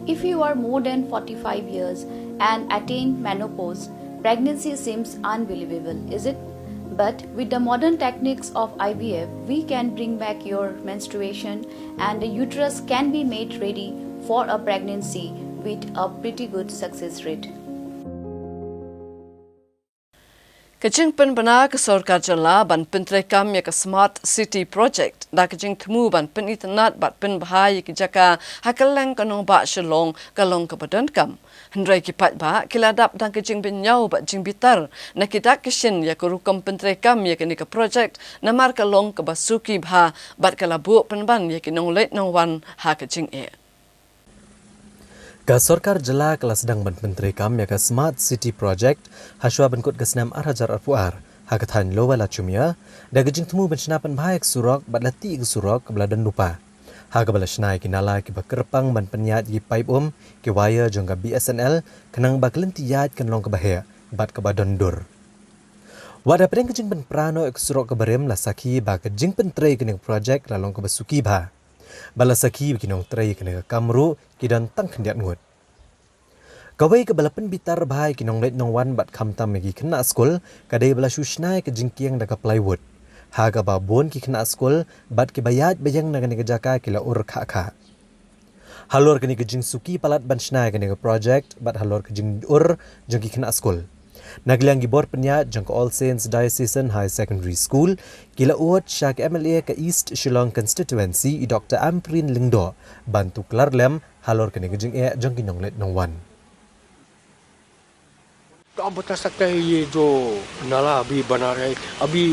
If you are more than 45 years and attain menopause, pregnancy seems unbelievable, is it? But with the modern techniques of IVF, we can bring back your menstruation and the uterus can be made ready for a pregnancy with a pretty good success rate. Kajing penbana ke Sarkar Jala ban pentrekam ya ke Smart City Project da kajing temu ban pen internet bat pen bahaya ke jaka hakalang kanong ba shalong kalong ke badan kam hendrai ki pat ba kiladap dan kajing benyau bat jing bitar na kita kishin ya ke rukam pentrekam ya ke ni ke project namar kalong ke basuki bha bat kalabu penban ya ke nong let nong wan ha kajing e Ka Sarkar Jala kala sedang ban menteri kam ya ka Smart City Project haswa ban kut kesnam arhajar arpuar hakathan lowa la chumia da gejing temu ban senapan baik surok bat lati ke surok kebala dan lupa ha kebala snai kinala ki bakerpang ban penyat ki pipe ki wire jong ka BSNL kenang ba kelentiyat kan long ke bahaya bat ke badan dur wada pedeng gejing ban prano ek surok ke berem la saki ba gejing penteri kening project la long ke basuki ba balasaki bikinong tray kena kamru kidan tang kendiat ngut. Kawai ke balapan bitar bahai kinong let nong wan bat kamtam megi kena skol kadai bala sushnai ke jingkiang daga plywood. Haga ba bon ki kena skol bat ki bayat bayang naga ni jaka kila ur kha. Halor kini ke jing suki palat ban shnai kini ke project bat halor ke jing ur jong ki kena skol. Nagliang gibor penyat jang All Saints Diocesan High Secondary School kila uat syak MLA ke East Shillong Constituency i Dr. Amprin Lingdo bantu kelar lem halor kene gejing jang kinong let nong wan. काम बता सकता है ये जो नाला अभी बना रहे अभी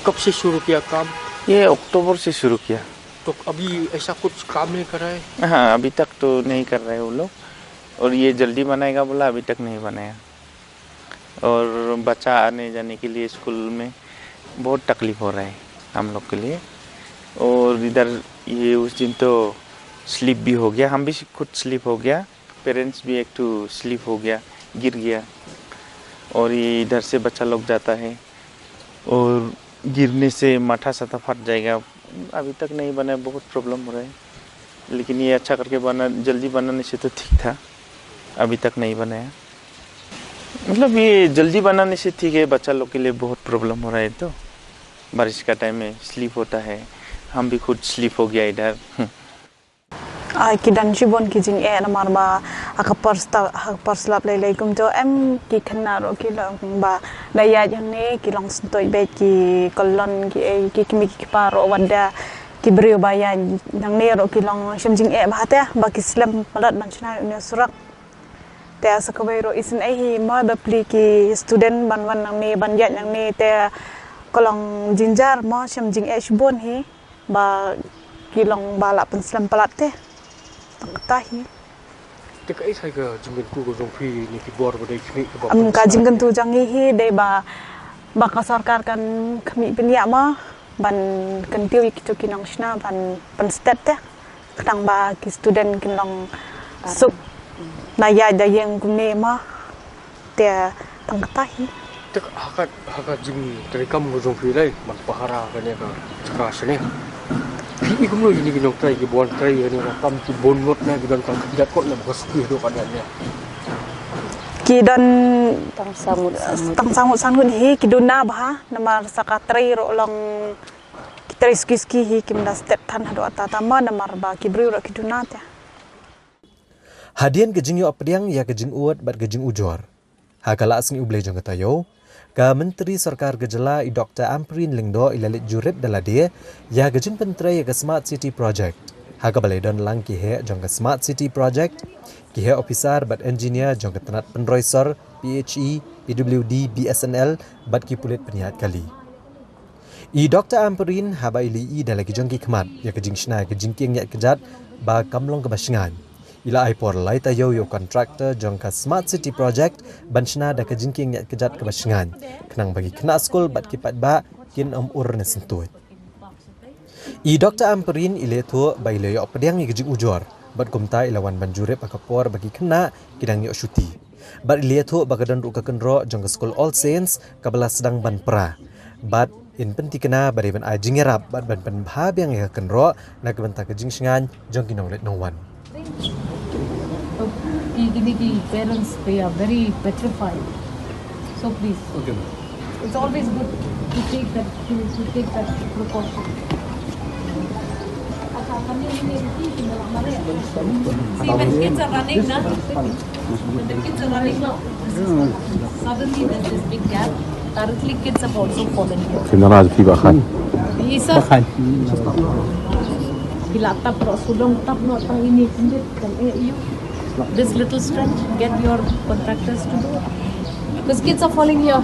कब से शुरू किया काम ये अक्टूबर से शुरू किया तो अभी ऐसा कुछ काम नहीं कर रहा है हाँ अभी तक तो नहीं कर रहे वो लोग और ये जल्दी बनाएगा बोला अभी तक नहीं बनाया और बच्चा आने जाने के लिए स्कूल में बहुत तकलीफ हो रहा है हम लोग के लिए और इधर ये उस दिन तो स्लिप भी हो गया हम भी खुद स्लिप हो गया पेरेंट्स भी एक तो स्लिप हो गया गिर गया और ये इधर से बच्चा लोग जाता है और गिरने से माथा सता फट जाएगा अभी तक नहीं बना बहुत प्रॉब्लम हो रहा है लेकिन ये अच्छा करके बना जल्दी बनाने से तो ठीक था अभी तक नहीं बनाया मतलब ये जल्दी बनाने से ठीक है बच्चा लोग के लिए बहुत प्रॉब्लम हो रहा है तो बारिश का टाइम में स्लीप होता है हम भी खुद स्लीप हो गया इधर kidan jibon ki jing na marba akaparslap lay kum to em ki khanaro ki long ba daya jang ne ki long stoi be ki kolon ki kimi ki paro wanda ki brio bayan nang ne ro ki long shim jing ba ta ba ki slam palat man chna ne surak te asakabai ro isin ai hi ma ba pli ki student ban wan nang ne ban ya nang ne te kolong jinjar mo shim jing shbon hi ba ki long bala pen slam palat te tahi te kai sai ga jingin ku go jong phi ni ki bor ba dei khmi ba am ka jingin tu jang hi dei ba ka sarkar kan khmi penya ma ban kan tiu ki to kinang shna ban pan stat te tang ba ki student kin long sup na ya da yang ku ne ma te tang tahi te hakat jing dari kam go jong phi lai man pahara ka ne ka chaka sene ini kamu ini kita try kita buat try ini rakam kita bongot na kita kan tidak kot na bos itu kadangnya ki don tang sangut hi ki dona ba namar sakatri ro long kita ski hi ki mda step tan hado atata ma namar ba ki bri ro ki dona ta Hadian gejing yo apdiang ya gejing uat bat gejing ujor hakala asni ublay jong katayo ka Menteri Sarkar Gejala i Dr. Amprin Lingdo ilalit jurip dalade ya gejing pentrai ya ke Smart City Project. Haga balai don lang ki he jong ke Smart City Project ki he officer bat engineer jong ke tenat penroisor PHE PWD BSNL bat ki pulit peniat kali. I Dr. Amprin haba ili I dalagi jong ki kemat ya gejing shna gejing kieng ya kejat ba kamlong ke basingan. Ila aipor lai tayo yo kontraktor jong ka Smart City Project banchna da ka jingking yat kejat ke basingan kenang bagi kena skol bat kipat ba kin ur ne sentut I Dr. Amprin ile thu bai le yo pediang ni gejing ujor bat kumta ilawan banjurep akapor bagi kena kidang yo syuti bat ile thu bagadan ru ka kenro jong ka skol All Saints kabala sedang ban pra bat in penti kena bari ban ajing yarap bat ban ban bha biang ya kenro na ka banta ka jing singan jong kinong let no one kini ki parents they are very petrified. So please. Okay. It's always good to take that precaution. See, when kids are running now, suddenly there's this big gap. Currently, kids have also fallen here. Kenapa sih bahkan? Isa. Bila tap no sudong tap no tang ini sendiri kan you. This little stretch, get your contractors to do it. Because kids are falling here.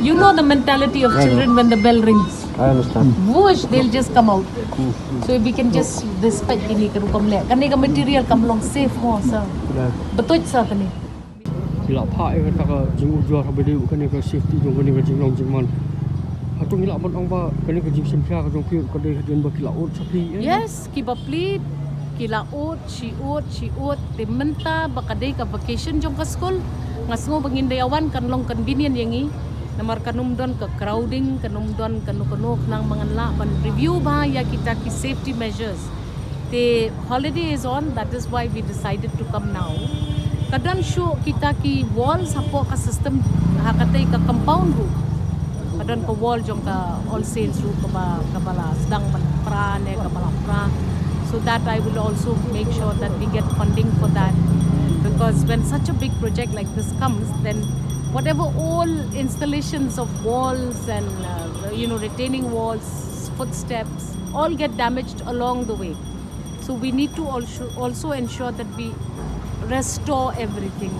You know the mentality of children when the bell rings. I understand. Whoosh, they'll just come out. So we can just respect ini kan hukum le. Kan ini material kam long safe mo sa. Betul sa kan ni. Gila pak kan tak jing ujar habis dia kan ke safety jong kan jing long jing man. Atau gila ban ong ba kan ke jing sempia ka jong piu ka de jeng ba gila ot sapi. Yes, kiba plead. Kila ot, she timenta bakaday ka vacation jong ka school. Ngasngo bangindayawan kan long convenient yangi. Namar kanum don ka crowding, kanum don kanu-kanu nang manganla ban review ba ya kita ki safety measures. The holiday is on, that is why we decided to come now. Kadang show kita ki walls hapo ka system hakatay ka compound roof. Kadang ka wall jong ka all sales roof ka bala sedang man pra ne ka bala pra. So that I will also make sure that we get funding for that, because when such a big project like this comes, then whatever all installations of walls and retaining walls, footsteps, all get damaged along the way. So we need to also ensure that we restore everything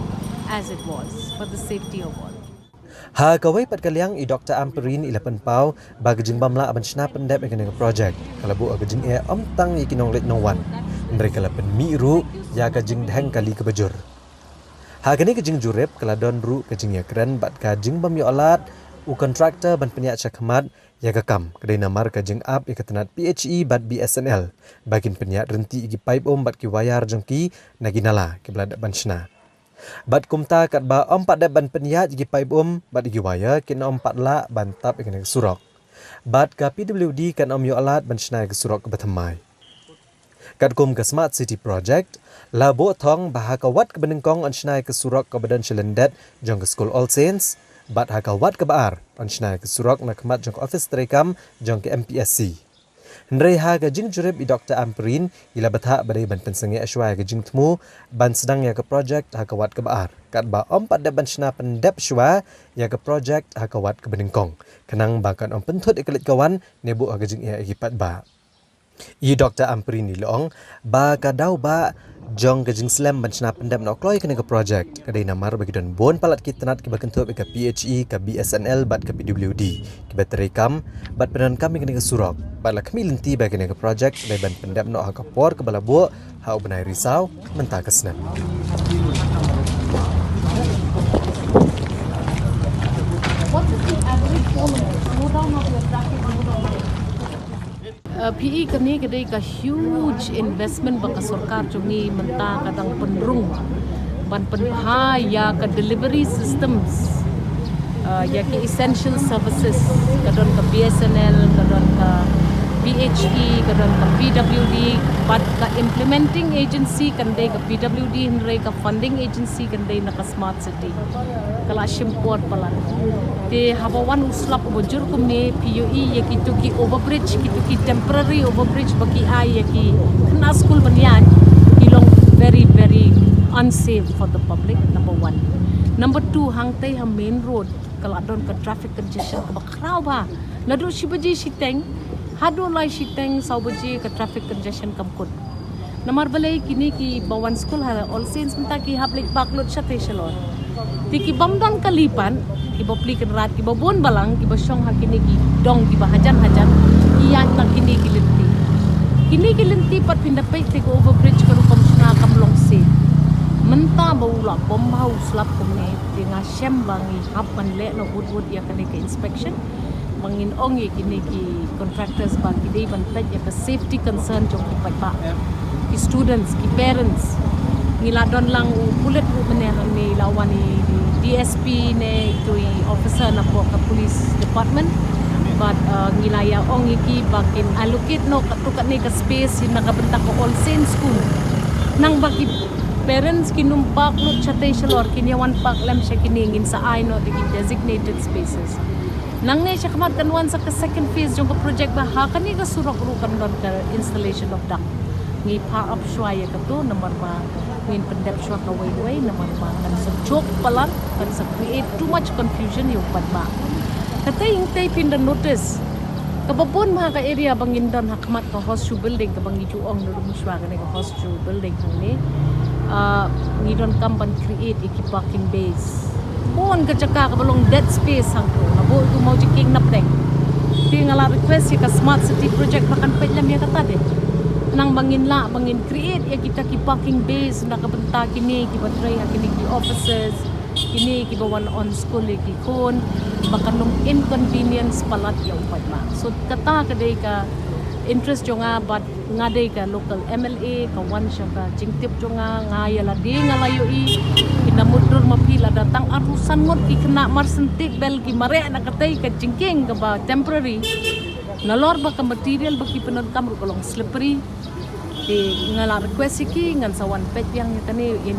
as it was for the safety of all. Ha kawai pat kaliang I Dr. Amperin ilapan pau bagajing bamla aban sna pendep dengan project kalabu agajing tang ikinong let no one mereka lapan miru ya gajing dhang kali kebajur ha gani gajing jurep kaladon ru gajing ya keren bat gajing bam yo alat u kontraktor ban penyak chakmat ya gakam kedai namar gajing up ikatanat PHE bat BSNL bagin penyak renti igi pipe bat ki wayar jongki naginala ki belada ban sna bat kumta kat ba empat de ban penyak gi pipe bat gi waya kin empat la ban tap ing surok bat ka PWD kan yo alat ban snai ke surok ke bathamai kat kum ke smart city project la bo thong bah ka wat ke benengkong on snai ke surok ke badan chelendet jong ke school all saints bat ha ka wat ke baar on snai ke surok na khmat jong office terekam jong ke MPSC Hendrai ha ga jing jurep I Dr. Amperin ila batha badai ban pensengi ashwa ga jing temu ban sedang ya ke project ha ka wat ke baar kat ba empat de ban sna pendep shwa ya ke project ha ka wat ke benengkong kenang bakan om pentut ikelit kawan nebu ha ga jing ya ipat ba I Dr. Amperin ni long ba ka dau ba jong gajing slam ban sna pendep no kloi kena ke project kadai namar bagi don bon palat kitanat ke bakentup ke PHE ke BSNL bat ke PWD ke baterekam bat penan kami kena ke surok bat la kami lenti bagi kena ke project dai ban pendep no ha ka por ke bala bu ha benai risau mentah ke senam What is the average kilometer? Slow down of your traffic. PE kami kadai ka huge investment baka sarkar jungi menta kadang penrung ban penbahaya ka delivery systems ya ke essential services kadon ka BSNL kadon ka PHE kadon ka PWD but ka implementing agency kandai ka PWD hinre ka funding agency kandai na ka smart city kala shimport pala te habawan uslap bojur kumne PUE yakitu ki overbridge kitu ki temporary overbridge baki ai yaki na school banyan ilong very unsafe for the public, number one. Number two, hangtay ha main road kala don ka traffic congestion ka bakraw ba lado shibaji shiteng hado lai shiteng saubaji ka traffic congestion kamkut namar balay kini ki bawan school ha all saints menta ki hablik baklot siya te shalon tiki bamdon kalipan ki bopli kan rat ki babon balang ki basyong ha kini ki dong ki bahajan iyan na kini ki lenti pat pindapai te ko overbridge ka rupam sna kamlong se menta baula bombau slap kumne tinga shem bangi hapan le no wood ya kani ke inspection mangin ong ye kini ki contractors ba ki dei bantaj ya ka safety concern jong ki pa ki students ki parents ngila don lang bullet ru menen ni lawani DSP ne to officer na po ka police department but ngila ya ong iki bakin allocate no katukat ni ka space yung nakabentak ko all saints school nang baki parents kinumpak no chate shalor kinyawan pak lem siya kiningin sa ay no the designated spaces. Nang ne siya kamat kanwan sa second phase yung project ba ha kani ka surok rukan don ka installation of duct. Ngi pa up shwaya ka to number ba ngin pendep shwa ka way number ba kan sa chok palan kan sa create too much confusion yung padma. Katay yung tay pinda notice kababon mga ka area bangin don hakmat ka hostel building kabang ijuong no rumuswa ka ka hostel building hangni ngidon kamban create iki parking base. Pon ka ka balong dead space hangko nabo itu mau jiking napdek. Ti ngala request ka smart city project makan penyam ya kata deh. Nang bangin create ya kita ki parking base na kabenta kini ki batray kini ki offices kini ki bawan on school ki kon makanong inconvenience palat ya upat ma. So kata kadai ka interest jo nga but ngadai ka local MLA ka wan siya ka jingtip jo nga ngayala di ngalayo i kinamudur mapila datang arusan ngot ki kena marsentik bel ki mare na katay ka jingking ka ba temporary nalor ba ka material ba ki penod kam kolong slippery di ngala request ki ngan sa one pet yang tani in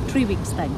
3 weeks time.